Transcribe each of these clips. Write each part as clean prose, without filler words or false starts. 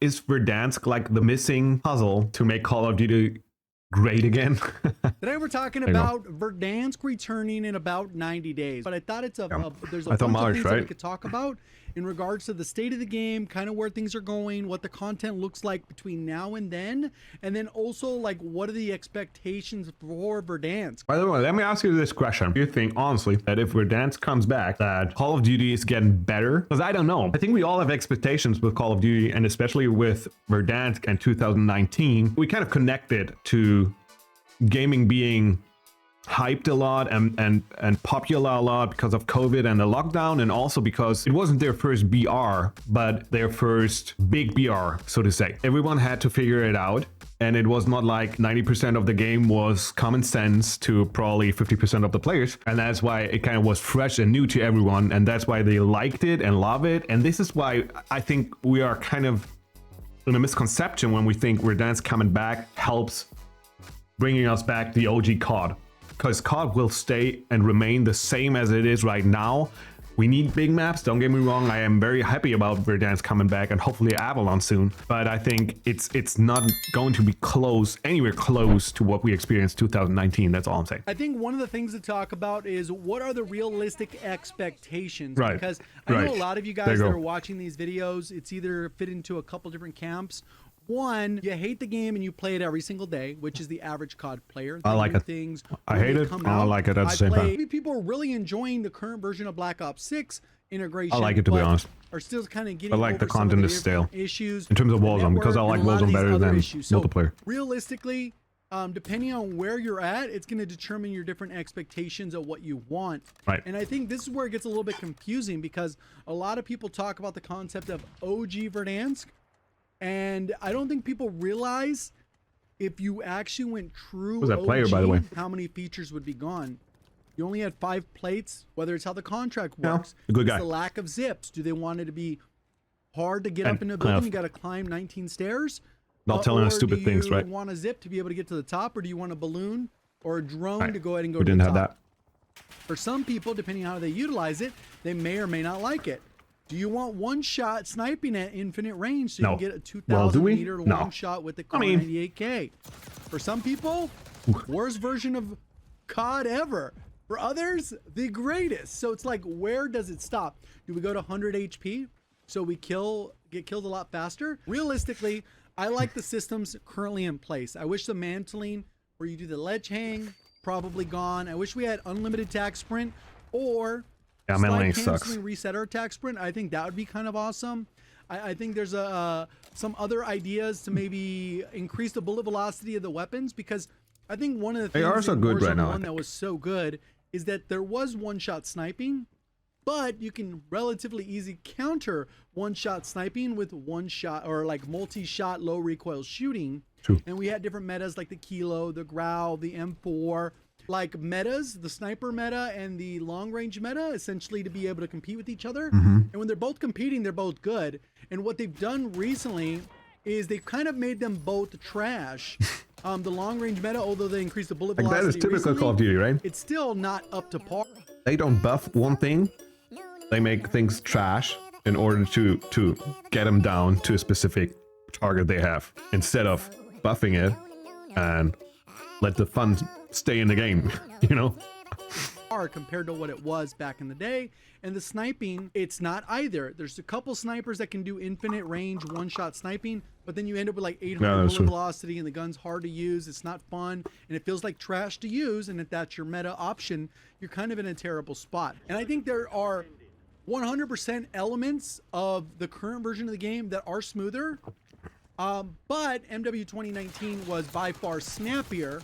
is Verdansk like the missing puzzle to make Call of Duty great again? Today we're talking about Verdansk returning in about 90 days, but I thought there's a bunch of things that we could talk about in regards to the state of the game, kind of where things are going, what the content looks like between now and then also like what are the expectations for Verdansk. By the way, let me ask you this question. Do you think, honestly, that if Verdansk comes back, that Call of Duty is getting better? Because I don't know. I think we all have expectations with Call of Duty, and especially with Verdansk in 2019, we kind of connected to gaming being hyped a lot and popular a lot because of COVID and the lockdown, and also because it wasn't their first BR, but their first big BR, so to say. Everyone had to figure it out, and it was not like 90% of the game was common sense to probably 50% of the players, and that's why it kind of was fresh and new to everyone, and that's why they liked it and love it. And this is why I think we are kind of in a misconception when we think Verdansk coming back helps bringing us back the OG COD, because COD will stay and remain the same as it is right now. We need big maps, don't get me wrong. I am very happy about Verdansk coming back and hopefully Avalon soon, but I think it's not going to be anywhere close to what we experienced 2019. That's all I'm saying. I think one of the things to talk about is what are the realistic expectations, right? Because I know a lot of you guys that are watching these videos, it's either fit into a couple different camps. One, you hate the game and you play it every single day, which is the average COD player. I like it. Things I hate it. I don't like it at the same time. Maybe people are really enjoying the current version of Black Ops 6 integration. I like it, to be honest. Are still kind of getting I like the content is stale issues in terms of Warzone, because I like Warzone better than multiplayer. Realistically, depending on where you're at, it's going to determine your different expectations of what you want. Right. And I think this is where it gets a little bit confusing, because a lot of people talk about the concept of OG Verdansk. And I don't think people realize if you actually went true OG, player, by the way, how many features would be gone. You only had 5 plates, whether it's how the contract works, a good guy. It's the lack of zips. Do they want it to be hard to get up in a building? You got to climb 19 stairs. Not telling us stupid things, right? Do you want a zip to be able to get to the top, or do you want a balloon or a drone to go ahead and go to the top? We didn't have that. For some people, depending on how they utilize it, they may or may not like it. Do you want one-shot sniping at infinite range so you can get a 2,000-meter one-shot with the Car 98K? For some people, worst version of COD ever. For others, the greatest. So it's like, where does it stop? Do we go to 100 HP so we get killed a lot faster? Realistically, I like the systems currently in place. I wish the mantling where you do the ledge hang, probably gone. I wish we had unlimited attack sprint, or slide sucks. Reset our attack sprint. I think that would be kind of awesome. I think there's some other ideas to maybe increase the bullet velocity of the weapons, because I think one of the things they are so good right now. One that was so good is that there was one-shot sniping, but you can relatively easy counter one-shot sniping with one-shot or like multi-shot low recoil shooting. True. And we had different metas like the Kilo, the Growl, the M4. Like metas, the sniper meta and the long range meta, essentially to be able to compete with each other. And when they're both competing, they're both good. And what they've done recently is they've kind of made them both trash. The long range meta, although they increased the bullet velocity, that is typical Call of Duty, right? It's still not up to par. They don't buff one thing; they make things trash in order to get them down to a specific target they have, instead of buffing it and let the fun stay in the game, you know? Compared to what it was back in the day. And the sniping, it's not either. There's a couple snipers that can do infinite range one-shot sniping, but then you end up with like 800 bullet velocity, and the gun's hard to use. It's not fun, and it feels like trash to use. And if that's your meta option, you're kind of in a terrible spot. And I think there are 100% elements of the current version of the game that are smoother, but MW 2019 was by far snappier.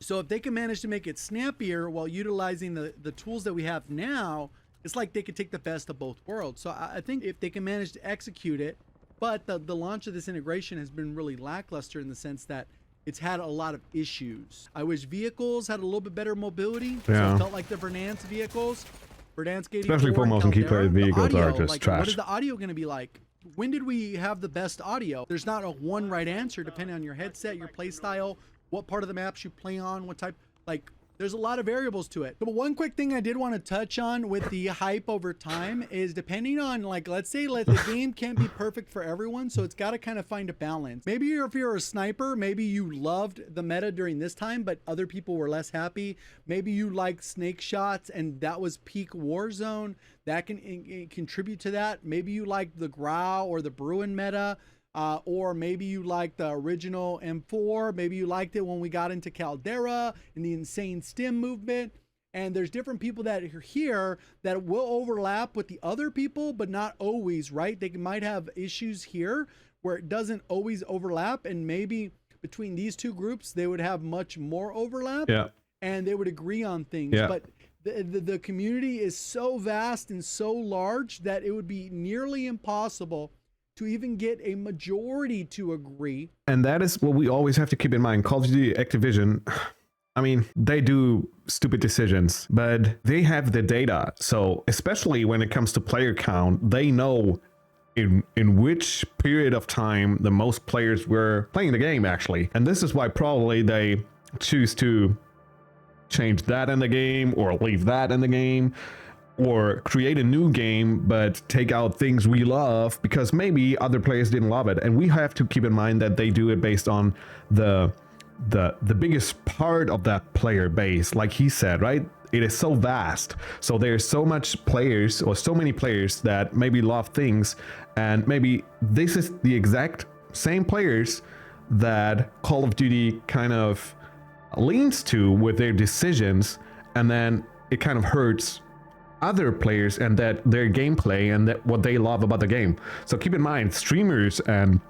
So if they can manage to make it snappier while utilizing the tools that we have now, it's like they could take the best of both worlds. So I think if they can manage to execute it, but the launch of this integration has been really lackluster in the sense that it's had a lot of issues. I wish vehicles had a little bit better mobility. So it felt like the Verdansk vehicles. Verdansk 84, especially for most key-player vehicles are just trash. What is the audio going to be like? When did we have the best audio? There's not a one right answer depending on your headset, your play style, what part of the maps you play on, what type. Like, There's a lot of variables to it. But one quick thing I did want to touch on with the hype over time is depending on, like, let's say the game can't be perfect for everyone, so it's got to kind of find a balance. Maybe if you're a sniper, maybe you loved the meta during this time, but other people were less happy. Maybe you liked snake shots and that was peak Warzone. That can contribute to that. Maybe you liked the Grau or the Bruin meta. Or maybe you like the original M4. Maybe you liked it when we got into Caldera and the insane stim movement. And there's different people that are here that will overlap with the other people, but not always, right? They might have issues here where it doesn't always overlap. And maybe between these two groups, they would have much more overlap. Yeah. And they would agree on things. Yeah. But the community is so vast and so large that it would be nearly impossible to even get a majority to agree. And that is what we always have to keep in mind. Call of Duty, Activision, I mean, they do stupid decisions, but they have the data. So especially when it comes to player count, they know in which period of time the most players were playing the game, actually. And this is why probably they choose to change that in the game or leave that in the game, or create a new game but take out things we love because maybe other players didn't love it. And we have to keep in mind that they do it based on the biggest part of that player base, like he said, right? It is so vast, so there's so much players or so many players that maybe love things, and maybe this is the exact same players that Call of Duty kind of leans to with their decisions, and then it kind of hurts other players and that their gameplay and that what they love about the game. So keep in mind, streamers and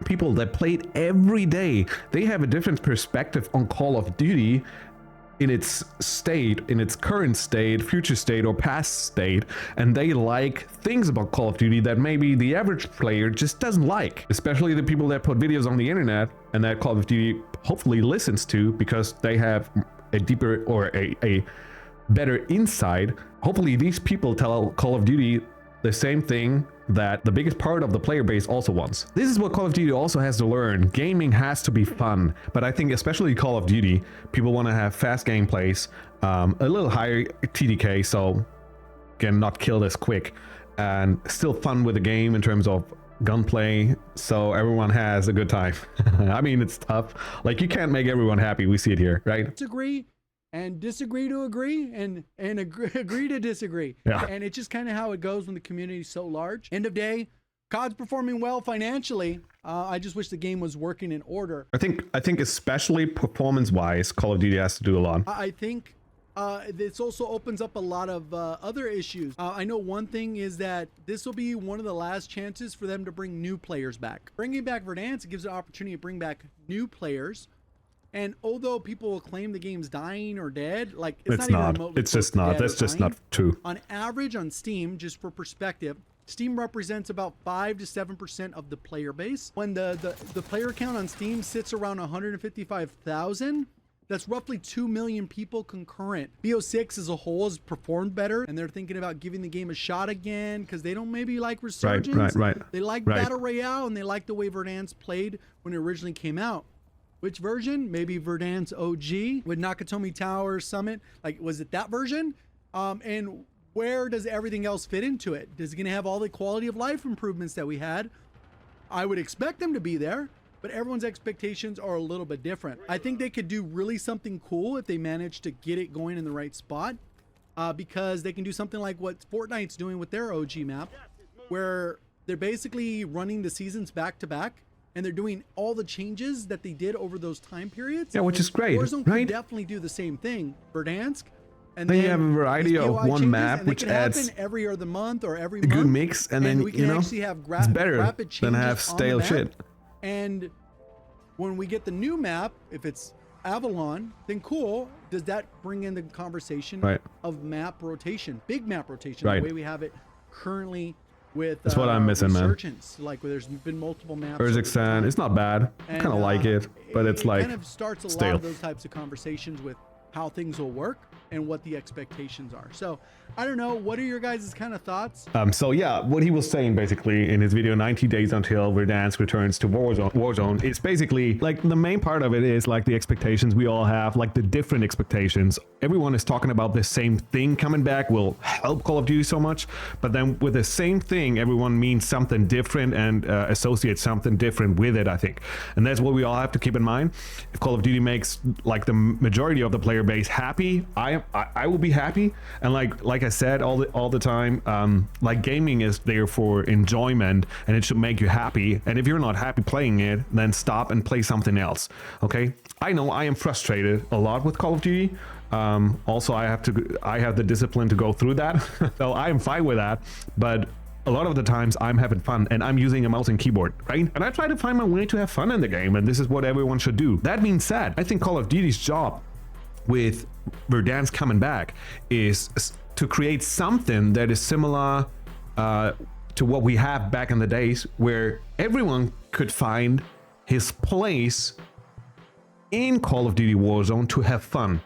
people that played every day, they have a different perspective on Call of Duty in its state, in its current state, future state, or past state, and they like things about Call of Duty that maybe the average player just doesn't like, especially the people that put videos on the internet and that Call of Duty hopefully listens to because they have a deeper or a better insight. Hopefully these people tell Call of Duty the same thing that the biggest part of the player base also wants. This is what Call of Duty also has to learn. Gaming has to be fun, but I think especially Call of Duty, people want to have fast gameplays, a little higher TDK, so can not kill this quick, and still fun with the game in terms of gunplay, so everyone has a good time. I mean, it's tough. Like, you can't make everyone happy. We see it here, right? Disagree and disagree to agree and agree to disagree. Yeah. And it's just kind of how it goes when the community is so large. End of day, COD's performing well financially. I just wish the game was working in order. I think especially performance-wise, Call of Duty has to do a lot. I think this also opens up a lot of other issues. I know one thing is that this will be one of the last chances for them to bring new players back. Bringing back Verdansk gives an opportunity to bring back new players. And although people will claim the game's dying or dead, like it's not. It's just not. That's just not true. On average, on Steam, just for perspective, Steam represents about 5 to 7% of the player base. When the player count on Steam sits around 155,000, that's roughly 2 million people concurrent. BO6 as a whole has performed better, and they're thinking about giving the game a shot again because they don't maybe like Resurgence. Right. They like Battle Royale, and they like the way Verdansk played when it originally came out. Which version? Maybe Verdansk OG with Nakatomi Tower Summit. Like, was it that version? And where does everything else fit into it? Is it going to have all the quality of life improvements that we had? I would expect them to be there, but everyone's expectations are a little bit different. I think they could do really something cool if they manage to get it going in the right spot, because they can do something like what Fortnite's doing with their OG map, where they're basically running the seasons back to back. And they're doing all the changes that they did over those time periods. Yeah, which is great, Warzone right? Can definitely do the same thing. Verdansk, and they then have a variety of one changes, map, which adds every other month or every a month. good mix, and then we can actually have it's better rapid changes than have stale shit. And when we get the new map, if it's Avalon, then cool. Does that bring in the conversation of map rotation, big map rotation, the way we have it currently? With that's what I'm missing, man. Like, where there's been multiple maps. Urzikstan, it's not bad. I kind of like it, but it's like kind of starts a stale. lot of those types of conversations with how things will work and what the expectations are. So I don't know, what are your guys' kind of thoughts? So yeah, what he was saying basically in his video, 90 days until Verdansk returns to Warzone, it's basically like the main part of it is like the expectations we all have, like the different expectations. Everyone is talking about the same thing coming back will help Call of Duty so much, but then with the same thing, everyone means something different and associates something different with it, I think. And that's what we all have to keep in mind. If Call of Duty makes like the majority of the player base happy, I will be happy. And like I said all the time, like gaming is there for enjoyment and it should make you happy. And if you're not happy playing it, then stop and play something else. Okay, I know I am frustrated a lot with Call of Duty. Also I have the discipline to go through that. So I am fine with that, but a lot of the times I'm having fun and I'm using a mouse and keyboard, right? And I try to find my way to have fun in the game, and this is what everyone should do. That being said, I think Call of Duty's job with Verdansk coming back is to create something that is similar to what we have back in the days, where everyone could find his place in Call of Duty Warzone to have fun,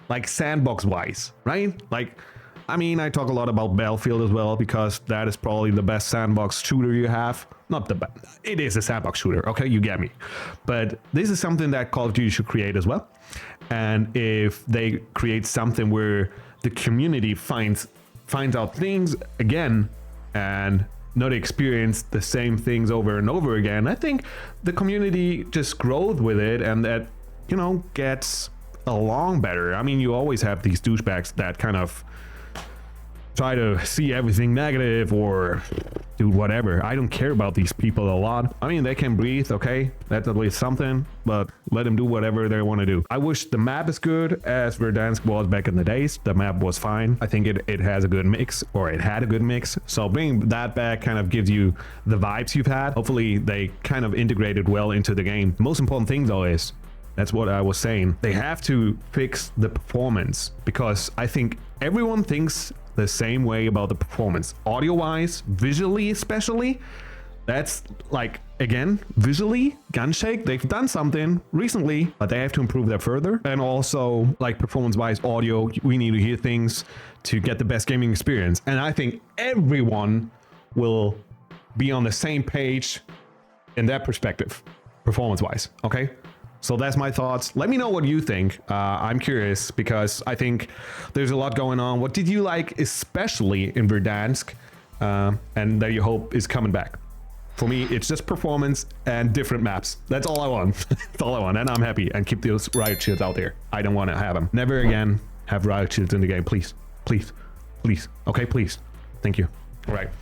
like sandbox wise, right? Like, I mean, I talk a lot about Battlefield as well, because that is probably the best sandbox shooter you have. Not the best, it is a sandbox shooter, okay, you get me. But this is something that Call of Duty should create as well. And if they create something where the community finds out things again and not experience the same things over and over again, I think the community just grows with it, and that, you know, gets along better. I mean, you always have these douchebags that kind of try to see everything negative or do whatever. I don't care about these people a lot. I mean, they can breathe, okay, that's at least something, but let them do whatever they want to do. I wish the map is good as Verdansk was back in the days. The map was fine. I think it has a good mix, or it had a good mix. So bringing that back kind of gives you the vibes you've had. Hopefully they kind of integrated well into the game. The most important thing though is, that's what I was saying, they have to fix the performance, because I think everyone thinks the same way about the performance, audio wise, visually especially. That's like, again, visually, Gunshake, they've done something recently, but they have to improve that further. And also, like, performance wise, audio, we need to hear things to get the best gaming experience. And I think everyone will be on the same page in that perspective, performance wise, okay? So that's my thoughts. Let me know what you think. I'm curious, because I think there's a lot going on. What did you like especially in Verdansk, and that you hope is coming back? For me, it's just performance and different maps. That's all I want. That's all I want, and I'm happy. And keep those riot shields out there. I don't want to have them. Never again have riot shields in the game, please. Please. Please. Okay, please. Thank you. All right.